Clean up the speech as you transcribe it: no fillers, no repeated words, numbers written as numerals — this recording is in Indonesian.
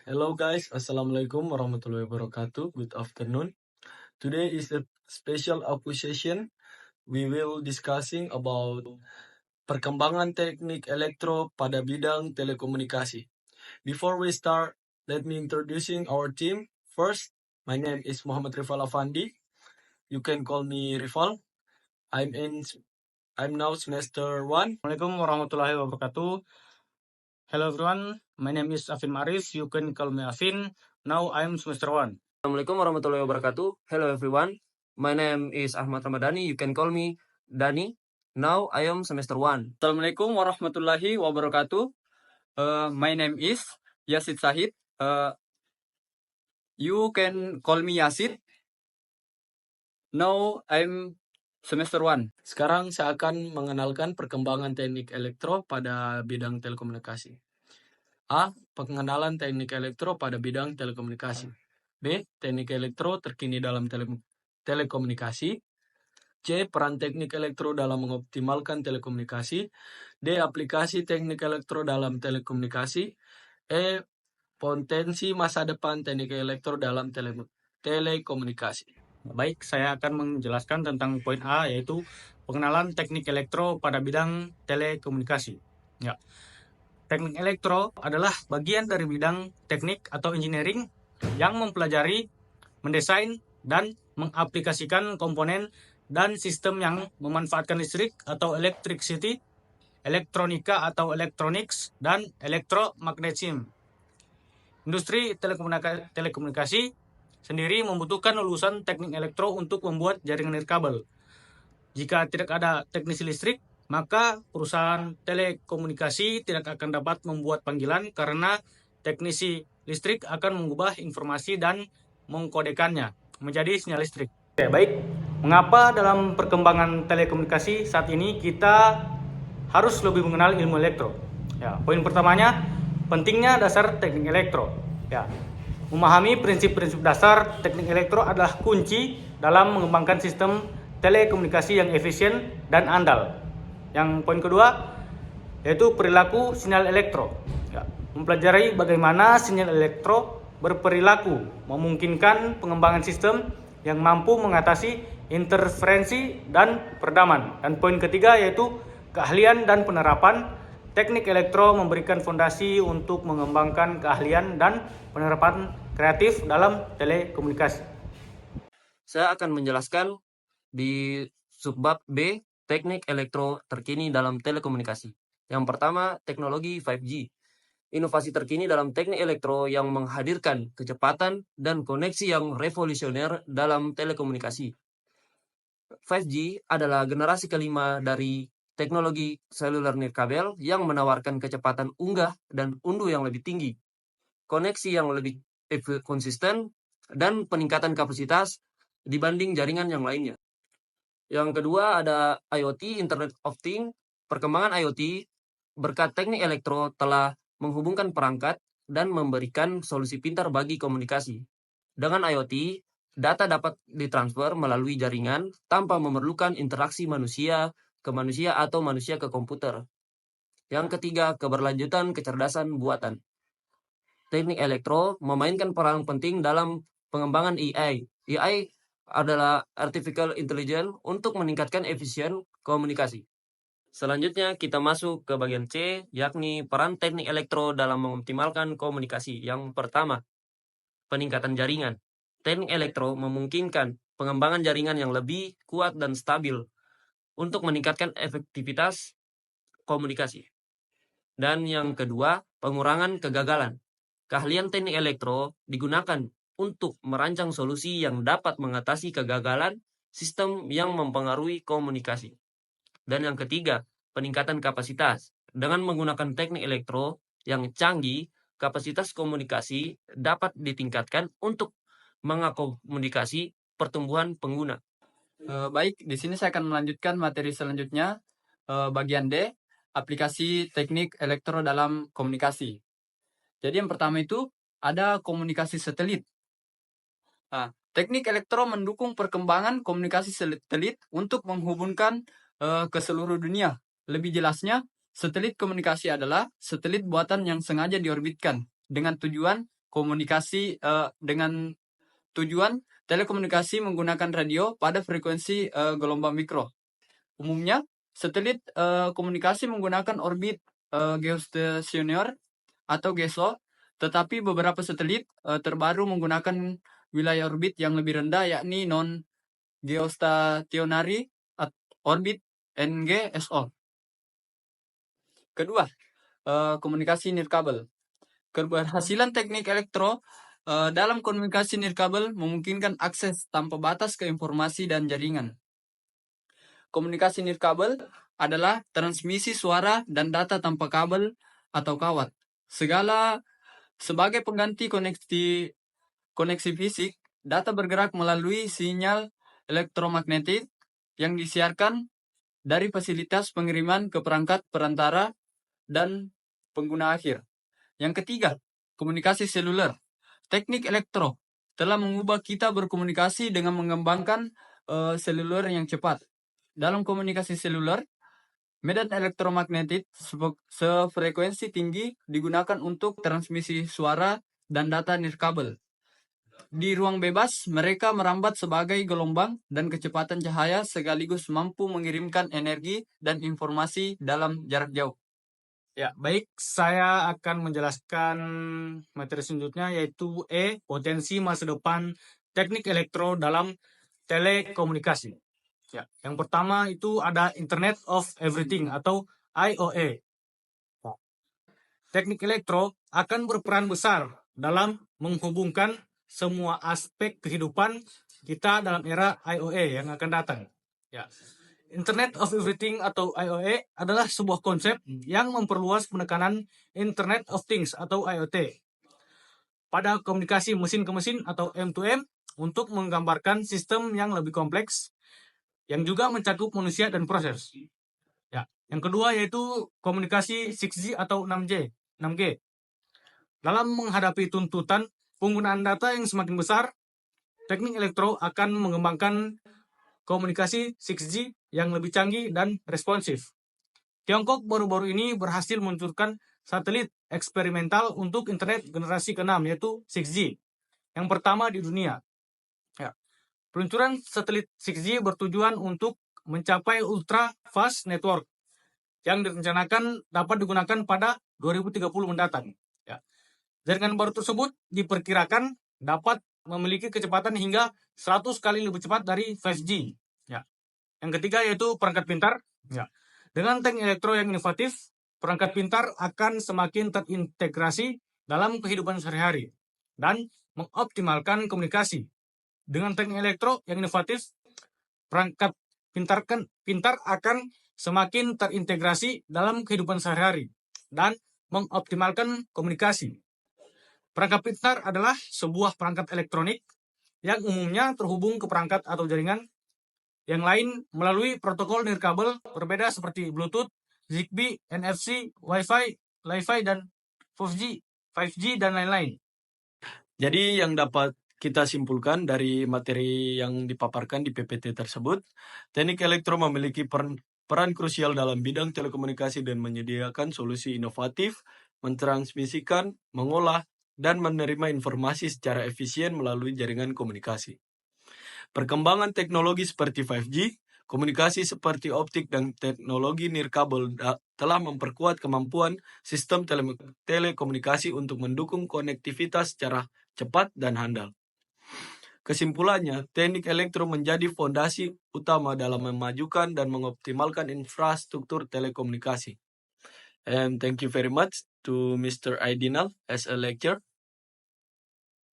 Hello guys, Assalamualaikum warahmatullahi wabarakatuh. Good afternoon. Today is a special session. We will discussing about perkembangan teknik elektro pada bidang telekomunikasi. Before we start, let me introducing our team. First, my name is Muhammad Rifal Afandi. You can call me Rifal. I'm now semester 1. Assalamualaikum warahmatullahi wabarakatuh. Hello everyone, my name is Afin Maris. You can call me Afin. Now I'm semester 1. Assalamualaikum warahmatullahi wabarakatuh. Hello everyone, my name is Ahmad Ramadhani. You can call me Dani. Now I am semester 1. Assalamualaikum warahmatullahi wabarakatuh. My name is Yasid Sahid. You can call me Yasid. Now I'm semester 1. Sekarang saya akan mengenalkan perkembangan teknik elektro pada bidang telekomunikasi. A. Pengenalan teknik elektro pada bidang telekomunikasi. B. Teknik elektro terkini dalam telekomunikasi. C. Peran teknik elektro dalam mengoptimalkan telekomunikasi. D. Aplikasi teknik elektro dalam telekomunikasi. E. Potensi masa depan teknik elektro dalam telekomunikasi. Baik, saya akan menjelaskan tentang poin A, yaitu pengenalan teknik elektro pada bidang telekomunikasi. Ya. Teknik elektro adalah bagian dari bidang teknik atau engineering yang mempelajari, mendesain, dan mengaplikasikan komponen dan sistem yang memanfaatkan listrik atau electricity, elektronika atau electronics, dan elektromagnetisme. Industri telekomunikasi sendiri membutuhkan lulusan teknik elektro untuk membuat jaringan nirkabel. Jika tidak ada teknisi listrik, maka perusahaan telekomunikasi tidak akan dapat membuat panggilan karena teknisi listrik akan mengubah informasi dan mengkodekannya menjadi sinyal listrik. Oke, baik. Mengapa dalam perkembangan telekomunikasi saat ini kita harus lebih mengenal ilmu elektro? Ya, poin pertamanya, pentingnya dasar teknik elektro. Ya, memahami prinsip-prinsip dasar teknik elektro adalah kunci dalam mengembangkan sistem telekomunikasi yang efisien dan andal. Yang poin kedua, yaitu perilaku sinyal elektro. Ya, mempelajari bagaimana sinyal elektro berperilaku, memungkinkan pengembangan sistem yang mampu mengatasi interferensi dan peredaman. Dan poin ketiga yaitu keahlian dan penerapan. Teknik elektro memberikan fondasi untuk mengembangkan keahlian dan penerapan kreatif dalam telekomunikasi. Saya akan menjelaskan di subbab B, teknik elektro terkini dalam telekomunikasi. Yang pertama, teknologi 5G. Inovasi terkini dalam teknik elektro yang menghadirkan kecepatan dan koneksi yang revolusioner dalam telekomunikasi. 5G adalah generasi kelima dari teknologi seluler nirkabel yang menawarkan kecepatan unggah dan unduh yang lebih tinggi, koneksi yang lebih konsisten, dan peningkatan kapasitas dibanding jaringan yang lainnya. Yang kedua ada IoT, Internet of Things. Perkembangan IoT berkat teknik elektro telah menghubungkan perangkat dan memberikan solusi pintar bagi komunikasi. Dengan IoT, data dapat ditransfer melalui jaringan tanpa memerlukan interaksi manusia ke manusia atau manusia ke komputer. Yang ketiga, keberlanjutan kecerdasan buatan. Teknik elektro memainkan peran penting dalam pengembangan AI. AI adalah artificial intelligence untuk meningkatkan efisien komunikasi. Selanjutnya kita masuk ke bagian C, yakni peran teknik elektro dalam mengoptimalkan komunikasi. Yang pertama, peningkatan jaringan. Teknik elektro memungkinkan pengembangan jaringan yang lebih kuat dan stabil untuk meningkatkan efektivitas komunikasi. Dan yang kedua, pengurangan kegagalan. Keahlian teknik elektro digunakan untuk merancang solusi yang dapat mengatasi kegagalan sistem yang mempengaruhi komunikasi. Dan yang ketiga, peningkatan kapasitas. Dengan menggunakan teknik elektro yang canggih, kapasitas komunikasi dapat ditingkatkan untuk mengakomodasi pertumbuhan pengguna. Baik, di sini saya akan melanjutkan materi selanjutnya, bagian D, aplikasi teknik elektro dalam komunikasi. Jadi yang pertama itu ada komunikasi satelit. Teknik elektro mendukung perkembangan komunikasi satelit untuk menghubungkan ke seluruh dunia. Lebih jelasnya, satelit komunikasi adalah satelit buatan yang sengaja diorbitkan dengan tujuan komunikasi dengan tujuan telekomunikasi menggunakan radio pada frekuensi gelombang mikro. Umumnya, satelit komunikasi menggunakan orbit geostasioner atau GESO, tetapi beberapa satelit terbaru menggunakan wilayah orbit yang lebih rendah, yakni non-geostationary orbit NGSO. Kedua, komunikasi nirkabel. Keberhasilan teknik elektro dalam komunikasi nirkabel memungkinkan akses tanpa batas ke informasi dan jaringan. Komunikasi nirkabel adalah transmisi suara dan data tanpa kabel atau kawat. Sebagai pengganti koneksi fisik, data bergerak melalui sinyal elektromagnetik yang disiarkan dari fasilitas pengiriman ke perangkat perantara dan pengguna akhir. Yang ketiga, komunikasi seluler. Teknik elektro telah mengubah kita berkomunikasi dengan mengembangkan seluler yang cepat. Dalam komunikasi seluler, medan elektromagnetik sefrekuensi tinggi digunakan untuk transmisi suara dan data nirkabel. Di ruang bebas, mereka merambat sebagai gelombang dan kecepatan cahaya sekaligus mampu mengirimkan energi dan informasi dalam jarak jauh. Ya, baik, saya akan menjelaskan materi selanjutnya, yaitu potensi masa depan teknik elektro dalam telekomunikasi. Ya, yang pertama itu ada Internet of Everything atau IoE. Teknik elektro akan berperan besar dalam menghubungkan semua aspek kehidupan kita dalam era IoE yang akan datang. Ya. Internet of Everything atau IoE adalah sebuah konsep yang memperluas penekanan Internet of Things atau IoT pada komunikasi mesin ke mesin atau M2M untuk menggambarkan sistem yang lebih kompleks yang juga mencakup manusia dan proses. Ya. Yang kedua yaitu komunikasi 6G atau 6G. Dalam menghadapi tuntutan penggunaan data yang semakin besar, teknik elektro akan mengembangkan komunikasi 6G yang lebih canggih dan responsif. Tiongkok baru-baru ini berhasil meluncurkan satelit eksperimental untuk internet generasi ke-6 yaitu 6G, yang pertama di dunia. Ya. Peluncuran satelit 6G bertujuan untuk mencapai ultra fast network yang direncanakan dapat digunakan pada 2030 mendatang. Ya. Jaringan baru tersebut diperkirakan dapat memiliki kecepatan hingga 100 kali lebih cepat dari 5G. Ya. Yang ketiga yaitu perangkat pintar. Ya. Dengan teknik elektro yang inovatif, perangkat pintar akan semakin terintegrasi dalam kehidupan sehari-hari dan mengoptimalkan komunikasi. Dengan teknik elektro yang inovatif, perangkat pintar akan semakin terintegrasi dalam kehidupan sehari-hari dan mengoptimalkan komunikasi. Perangkat pintar adalah sebuah perangkat elektronik yang umumnya terhubung ke perangkat atau jaringan yang lain melalui protokol nirkabel berbeda seperti Bluetooth, Zigbee, NFC, Wi-Fi, Li-Fi, dan 5G dan lain-lain. Jadi yang dapat kita simpulkan dari materi yang dipaparkan di PPT tersebut, teknik elektro memiliki peran krusial dalam bidang telekomunikasi dan menyediakan solusi inovatif, mentransmisikan, mengolah, dan menerima informasi secara efisien melalui jaringan komunikasi. Perkembangan teknologi seperti 5G, komunikasi seperti optik, dan teknologi nirkabel telah memperkuat kemampuan sistem telekomunikasi untuk mendukung konektivitas secara cepat dan handal. Kesimpulannya, teknik elektro menjadi fondasi utama dalam memajukan dan mengoptimalkan infrastruktur telekomunikasi. And thank you very much to Mr. Aidinal as a lecturer.